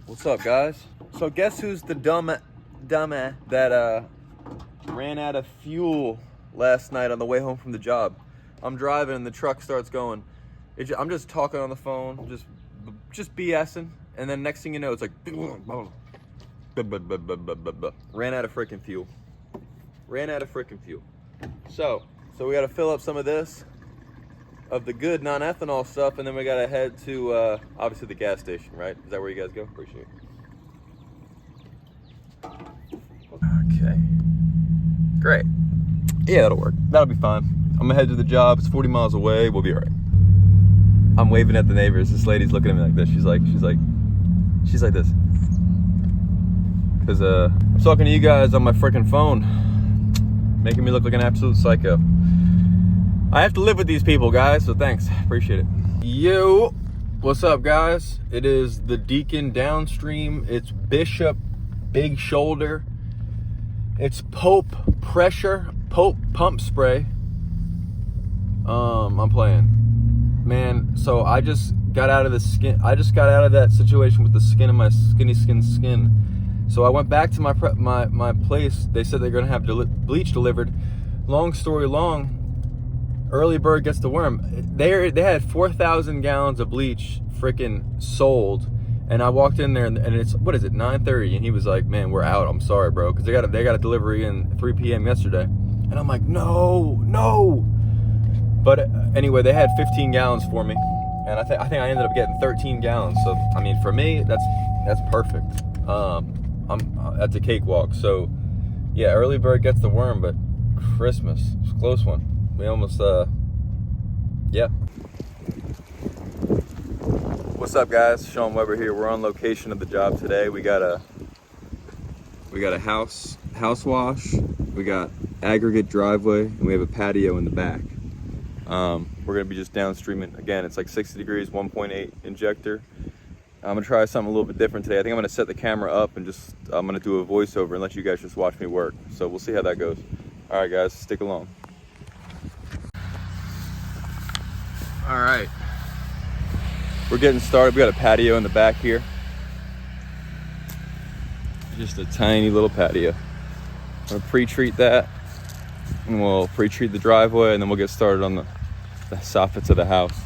What's up, guys? So guess who's the dumb that ran out of fuel last night on the way home from the job? I'm driving and the truck starts going. I'm just talking on the phone, just BSing, and then next thing you know, it's like ran out of freaking fuel. Ran out of freaking fuel. So we got to fill up some of this, of the good non-ethanol stuff, and then we got to head to obviously the gas station, right? Is that where you guys go? Appreciate it. Okay. Great. Yeah, that'll work. That'll be fine. I'm gonna head to the job. It's 40 miles away. We'll be all right. I'm waving at the neighbors. This lady's looking at me like this. She's like this. Because I'm talking to you guys on my freaking phone, making me look like an absolute psycho. I have to live with these people, guys, so thanks. Appreciate it. Yo, what's up, guys? It is the Deacon downstream. It's Bishop Big Shoulder. It's Pope Pressure, Pope Pump Spray. I'm playing. Man, so I just got out of that situation with the skin of my skinny skin. So I went back to my place. They said they're gonna have bleach delivered. Long story long, early bird gets the worm. They had 4,000 gallons of bleach freaking sold, and I walked in there and it's, what is it, 9:30, and he was like, "Man, we're out. I'm sorry, bro," because they got a delivery in 3 p.m. yesterday, and I'm like, no. But anyway, they had 15 gallons for me, and I think I ended up getting 13 gallons. So I mean, for me, that's perfect. That's a cakewalk. So yeah, early bird gets the worm, but Christmas, it's a close one. We almost yeah. What's up, guys? Sean Weber here. We're on location of the job today. We got a house wash. We got aggregate driveway, and we have a patio in the back. We're gonna be just downstreaming. Again, it's like 60 degrees, 1.8 injector. I'm gonna try something a little bit different today. I think I'm gonna set the camera up and I'm gonna do a voiceover and let you guys just watch me work. So we'll see how that goes. All right, guys, stick along. All right, we're getting started. We got a patio in the back here. Just a tiny little patio. I'm gonna pre-treat that, and we'll pre-treat the driveway, and then we'll get started on the soffits of the house.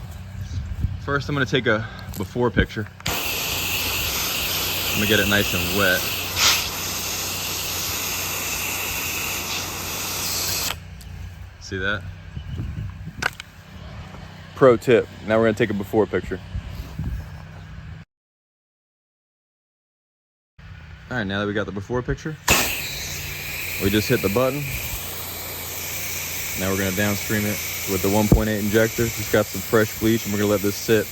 First, I'm gonna take a before picture. I'm gonna get it nice and wet. See that? Pro tip. Now we're gonna take a before picture. All right, now that we got the before picture, we just hit the button. Now we're gonna downstream it with the 1.8 injector. Just got some fresh bleach, and we're gonna let this sit.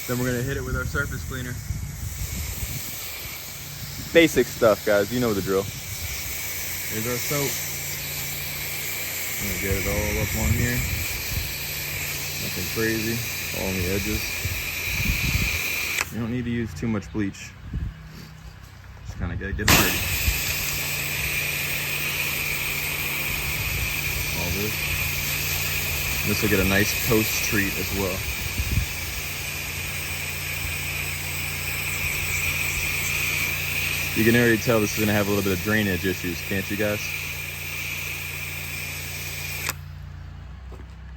Then we're gonna hit it with our surface cleaner. Basic stuff, guys. You know the drill. Here's our soap. I'm gonna get it all up on here. Nothing crazy. All on the edges. You don't need to use too much bleach. Just kind of get it dirty. All this. This will get a nice toast treat as well. You can already tell this is gonna have a little bit of drainage issues, can't you guys?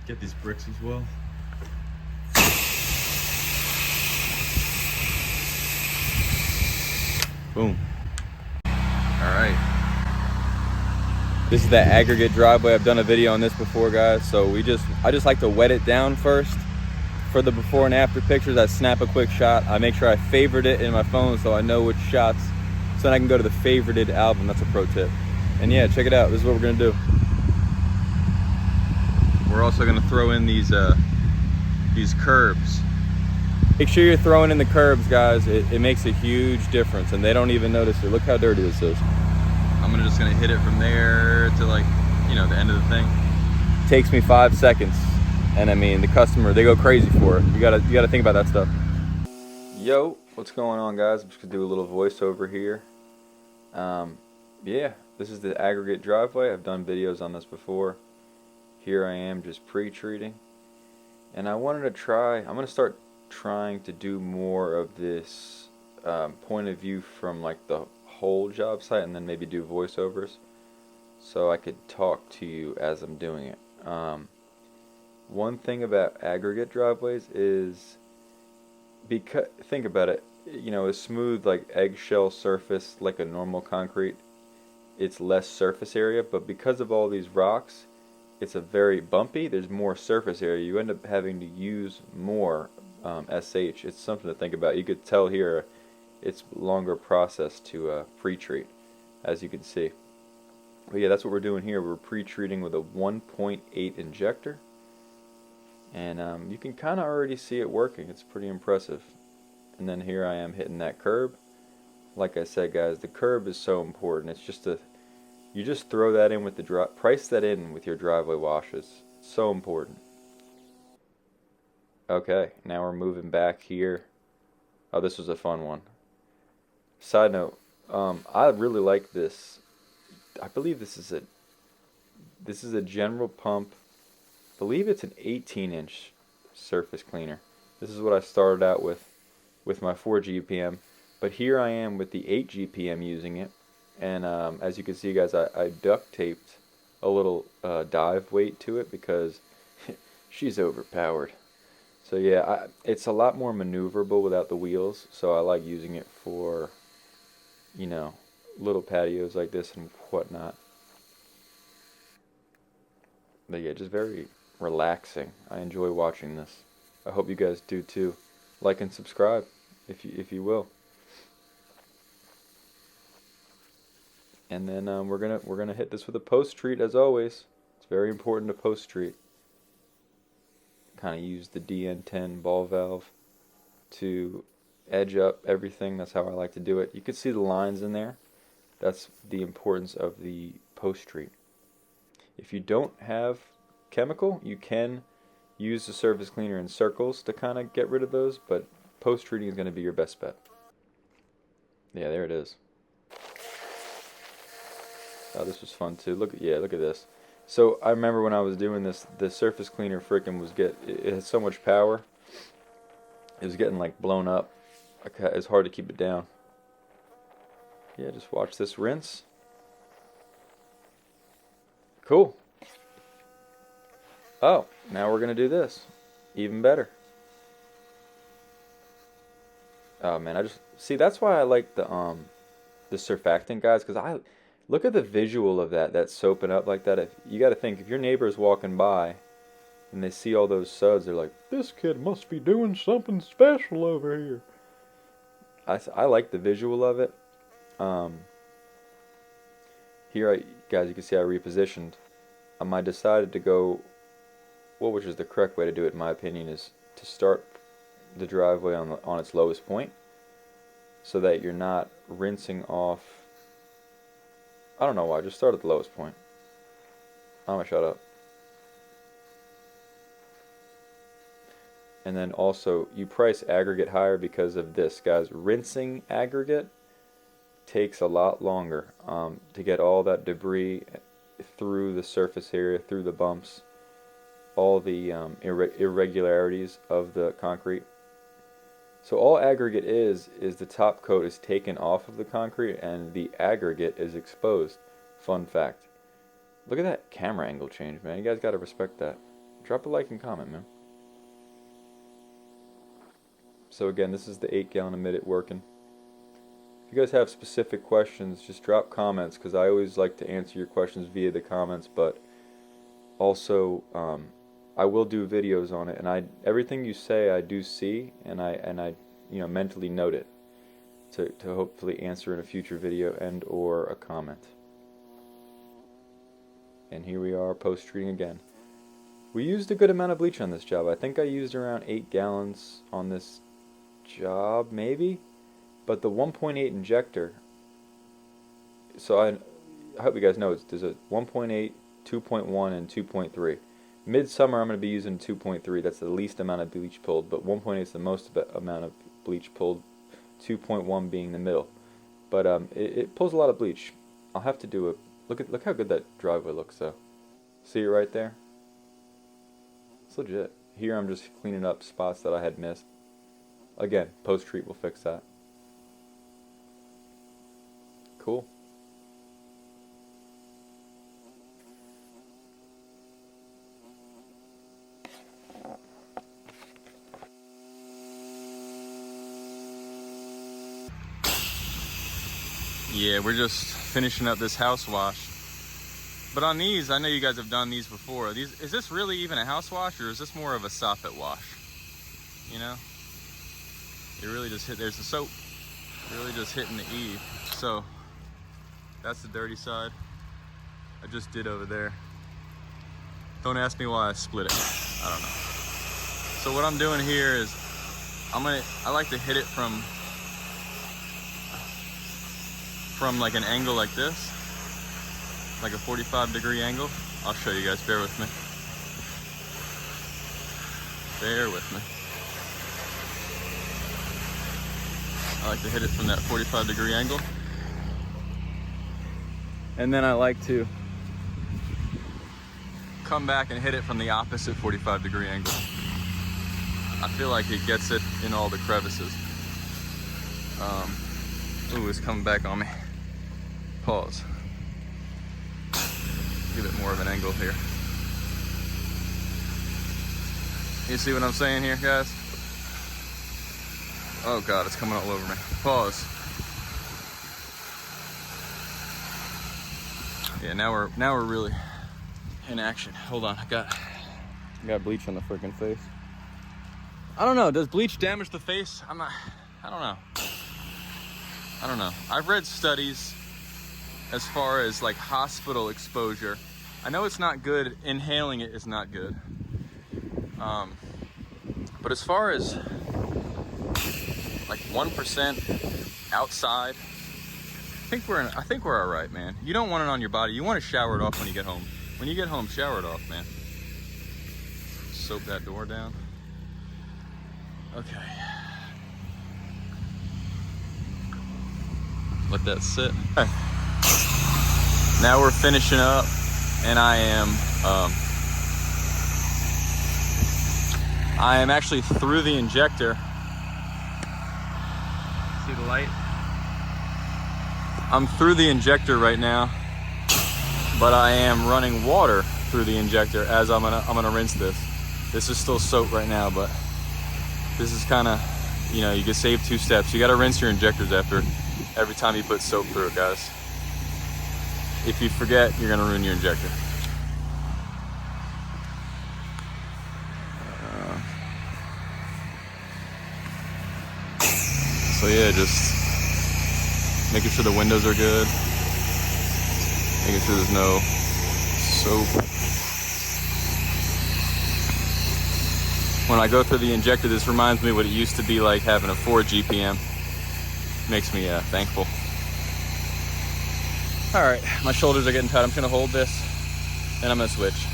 Get these bricks as well. Boom. All right. This is the aggregate driveway. I've done a video on this before, guys. So I just like to wet it down first. For the before and after pictures, I snap a quick shot. I make sure I favorite it in my phone so I know which shots, so then I can go to the favorited album. That's a pro tip. And yeah, check it out. This is what we're gonna do. We're also gonna throw in these curbs. Make sure you're throwing in the curbs, guys. It makes a huge difference, and they don't even notice it. Look how dirty this is. I'm just gonna hit it from there to, like, you know, the end of the thing. Takes me 5 seconds, and I mean, the customer, they go crazy for it. You gotta think about that stuff. Yo, what's going on, guys? I'm just gonna do a little voiceover here. Yeah, this is the aggregate driveway. I've done videos on this before. Here I am just pre-treating, and I wanted to try. I'm gonna start trying to do more of this point of view from like the whole job site, and then maybe do voiceovers, so I could talk to you as I'm doing it. One thing about aggregate driveways is, because think about it, you know, a smooth like eggshell surface like a normal concrete, it's less surface area, but because of all these rocks, it's a very bumpy, there's more surface area. You end up having to use more SH. It's something to think about. You could tell here it's longer process to pre-treat, as you can see. But yeah, that's what we're doing here. We're pre-treating with a 1.8 injector, and you can kind of already see it working. It's pretty impressive. And then here I am hitting that curb. Like I said, guys, the curb is so important. It's just you just throw that in with the price that in with your driveway washes. It's so important. Okay, now we're moving back here. Oh, this was a fun one. Side note, I really like this. I believe this is a general pump. I believe it's an 18-inch surface cleaner. This is what I started out with my 4 GPM, but here I am with the 8 GPM using it, and as you can see, guys, I duct taped a little dive weight to it because she's overpowered. So yeah, it's a lot more maneuverable without the wheels, so I like using it for, you know, little patios like this and whatnot. But yeah, just very relaxing. I enjoy watching this. I hope you guys do too. Like and subscribe if you will. And then we're gonna hit this with a post treat as always. It's very important to post treat. Kind of use the DN10 ball valve to edge up everything. That's how I like to do it. You can see the lines in there. That's the importance of the post treat. If you don't have chemical, you can use the surface cleaner in circles to kind of get rid of those, but post treating is going to be your best bet. Yeah, there it is. Oh, this was fun too. Look at this. So I remember when I was doing this, the surface cleaner freaking it had so much power. It was getting like blown up. It's hard to keep it down. Yeah, just watch this rinse. Cool. Oh, now we're gonna do this. Even better. Oh man, I just see, that's why I like the surfactant, guys, because I look at the visual of that soaping up like that. If you got to think, if your neighbor is walking by and they see all those suds, they're like, this kid must be doing something special over here. I like the visual of it. Here, guys, you can see I repositioned. I decided to go, which is the correct way to do it, in my opinion, is to start the driveway on its lowest point, so that you're not rinsing off. I don't know why. Just start at the lowest point. I'm gonna shut up. And then also, you price aggregate higher because of this, guys. Rinsing aggregate takes a lot longer to get all that debris through the surface area, through the bumps, all the irregularities of the concrete. So all aggregate is the top coat is taken off of the concrete and the aggregate is exposed. Fun fact. Look at that camera angle change, man. You guys gotta respect that. Drop a like and comment, man. So again, this is the 8 gallon a minute working. If you guys have specific questions, just drop comments, because I always like to answer your questions via the comments, but also I will do videos on it, and everything you say I do see, and I mentally note it to hopefully answer in a future video and or a comment. And here we are post treating again. We used a good amount of bleach on this job. I think I used around 8 gallons on this job, maybe, but the 1.8 injector, so I hope you guys know there's a 1.8, 2.1 and 2.3. Midsummer I'm going to be using 2.3. That's the least amount of bleach pulled, but 1.8 is the most amount of bleach pulled, 2.1 being the middle. But it pulls a lot of bleach. I'll have to do a look how good that driveway looks though. See it right there? It's legit. Here I'm just cleaning up spots that I had missed. Again, post treat will fix that. cool. Yeah, we're just finishing up this house wash. But on these, I know you guys have done these before. Is this really even a house wash, or is this more of a soffit wash? You know? You really just hit, there's the soap. Really just hitting the eave. So, that's the dirty side. I just did over there. Don't ask me why I split it. I don't know. So what I'm doing here is, I like to hit it from like an angle like this, like a 45-degree angle. I'll show you guys, bear with me. Bear with me. I like to hit it from that 45-degree angle. And then I like to come back and hit it from the opposite 45-degree angle. I feel like it gets it in all the crevices. Ooh, it's coming back on me. Pause. Give it more of an angle here. You see what I'm saying here, guys? Oh God, it's coming all over me. Pause. Yeah, now we're really in action. Hold on, I got bleach on the freaking face. I don't know, does bleach damage the face? I don't know. I've read studies as far as like hospital exposure. I know it's not good, inhaling it is not good. But as far as like 1% outside, I think we're all right, man. You don't want it on your body. You want to shower it off when you get home. When you get home, shower it off, man. Soap that door down. Okay. Let that sit. Okay. Now we're finishing up, and I am actually through the injector. See the light? I'm through the injector right now, but I am running water through the injector as I'm gonna rinse this. This is still soap right now, but this is kind of, you know, you can save 2 steps. You got to rinse your injectors after every time you put soap through it, guys. If you forget, you're gonna ruin your injector. So yeah, just making sure the windows are good, making sure there's no soap. When I go through the injector, this reminds me what it used to be like having a 4 GPM. Makes me thankful. All right, my shoulders are getting tight. I'm just gonna hold this, and I'm gonna switch.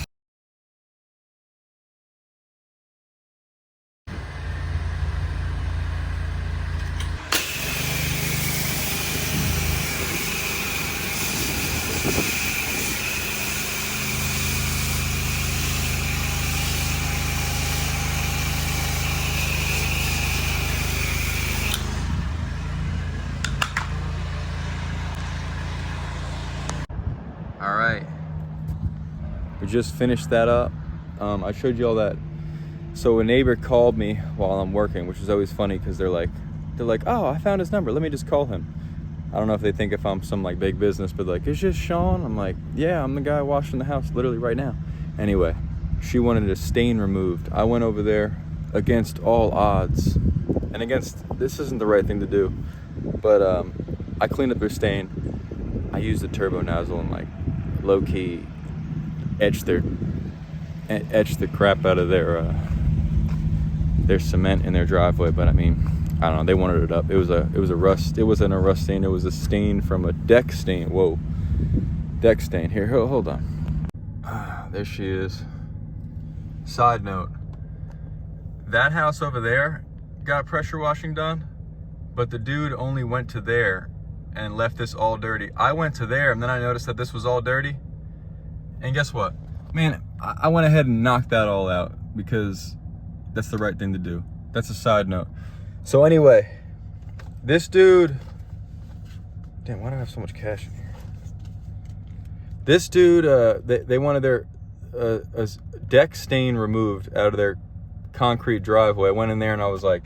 All right, we just finished that up. I showed you all that. So a neighbor called me while I'm working, which is always funny because they're like, oh, I found his number, let me just call him. I don't know if they think if I'm some like big business, but like, is this Sean? I'm like, yeah, I'm the guy washing the house literally right now. Anyway, she wanted a stain removed. I went over there against all odds, and this isn't the right thing to do, but I cleaned up their stain. I used the turbo nozzle and like low-key etched the crap out of their cement in their driveway. But I mean, I don't know, they wanted it up. It wasn't a rust stain, it was a stain from a deck stain. Whoa, deck stain. Here, hold on. There she is. Side note, that house over there got pressure washing done, but the dude only went to there and left this all dirty. I went to there and then I noticed that this was all dirty. And guess what? Man, I went ahead and knocked that all out because that's the right thing to do. That's a side note. So anyway, this dude Damn, why do I have so much cash in here? This dude, they wanted their a deck stain removed out of their concrete driveway. I went in there and I was like,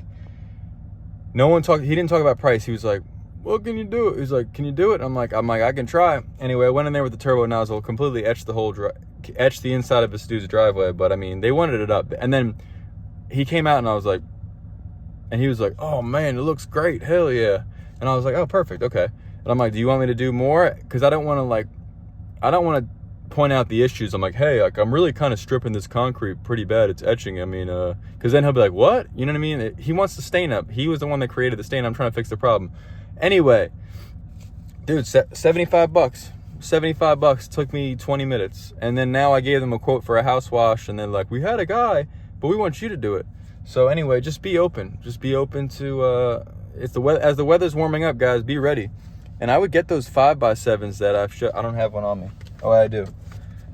he didn't talk about price. He was like, well, can you do it? He's like, can you do it? I'm like, I can try. Anyway, I went in there with the turbo nozzle, completely etched the inside of this dude's driveway. But I mean, they wanted it up. And then he came out and I was like, and he was like, oh man, it looks great. Hell yeah. And I was like, oh, perfect. Okay. And I'm like, do you want me to do more? Because I don't want to point out the issues. I'm like, hey, like, I'm really kind of stripping this concrete pretty bad. It's etching. I mean, because then he'll be like, what? You know what I mean? He wants the stain up. He was the one that created the stain. I'm trying to fix the problem. Anyway, dude, $75. $75 took me 20 minutes. And then now I gave them a quote for a house wash. And then like, we had a guy, but we want you to do it. So anyway, just be open. Just be open to, as the weather's warming up, guys, be ready. And I would get those 5x7s that I don't have one on me. Oh, I do.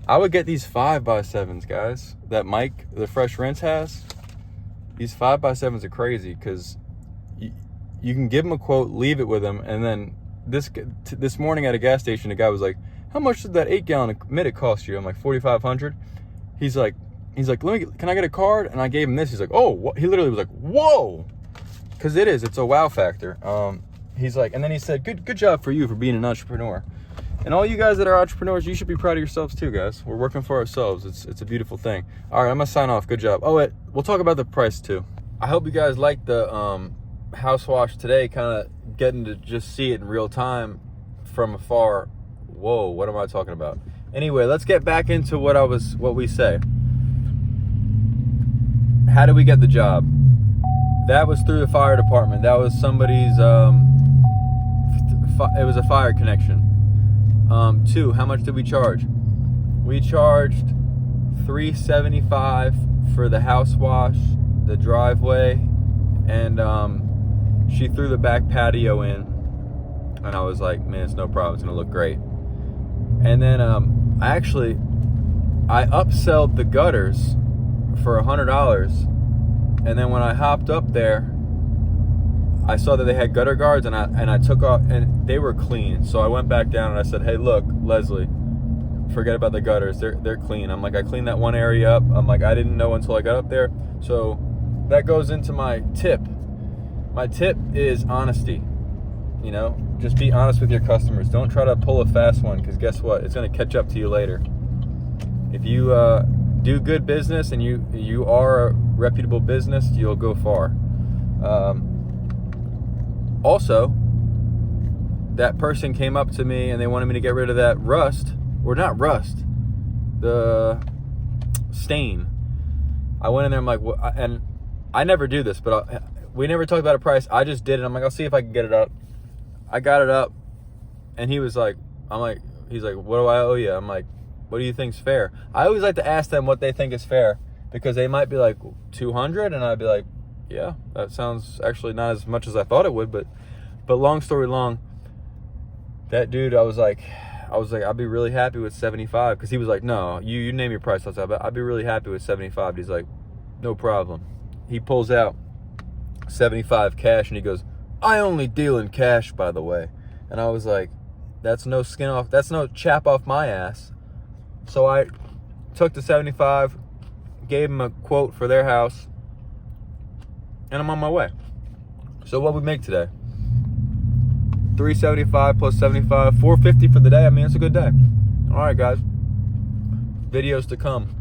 I would get these 5x7s, guys, that Mike, the Fresh Rinse, has. These 5x7s are crazy because you can give them a quote, leave it with them, and then this morning at a gas station, the guy was like, how much did that 8-gallon minute cost you? I'm like, $4,500. He's like, can I get a card? And I gave him this. He's like, oh, what? He literally was like, whoa. Because it's a wow factor. He's like, and then he said, good job for you for being an entrepreneur. And all you guys that are entrepreneurs, you should be proud of yourselves too, guys. We're working for ourselves. It's a beautiful thing. All right, I'm gonna sign off. Good job. Oh, wait, we'll talk about the price too. I hope you guys liked the house wash today, kind of getting to just see it in real time from afar. Whoa, what am I talking about? Anyway, let's get back into what we say. How did we get the job? That was through the fire department. That was somebody's, it was a fire connection. 2, how much did we charge? We charged $375 for the house wash, the driveway, and she threw the back patio in, and I was like, man, it's no problem, it's gonna look great. And then I upselled the gutters for $100, and then when I hopped up there, I saw that they had gutter guards, and I took off, and they were clean. So I went back down and I said, hey, look, Leslie, forget about the gutters. They're clean. I'm like, I cleaned that one area up. I'm like, I didn't know until I got up there. So that goes into my tip. My tip is honesty. You know, just be honest with your customers. Don't try to pull a fast one, because guess what? It's going to catch up to you later. If you do good business and you are a reputable business, you'll go far. Also, that person came up to me and they wanted me to get rid of that the stain. I went in there, I'm like, well, and I never do this, but we never talked about a price. I just did it. I'm like, I'll see if I can get it up. I got it up, and he's like, what do I owe you? I'm like, what do you think's fair? I always like to ask them what they think is fair, because they might be like 200, and I'd be like, yeah, that sounds actually not as much as I thought it would, but long story long, that dude, I was like, I'd be really happy with 75, because he was like, no, you name your price. I was like, I'd be really happy with 75. He's like, no problem. He pulls out 75 cash, and he goes, I only deal in cash, by the way. And I was like, that's no chap off my ass. So I took the 75, gave him a quote for their house, and I'm on my way. So what we make today? $375 plus 75, $450 for the day. I mean, it's a good day. All right, guys. Videos to come.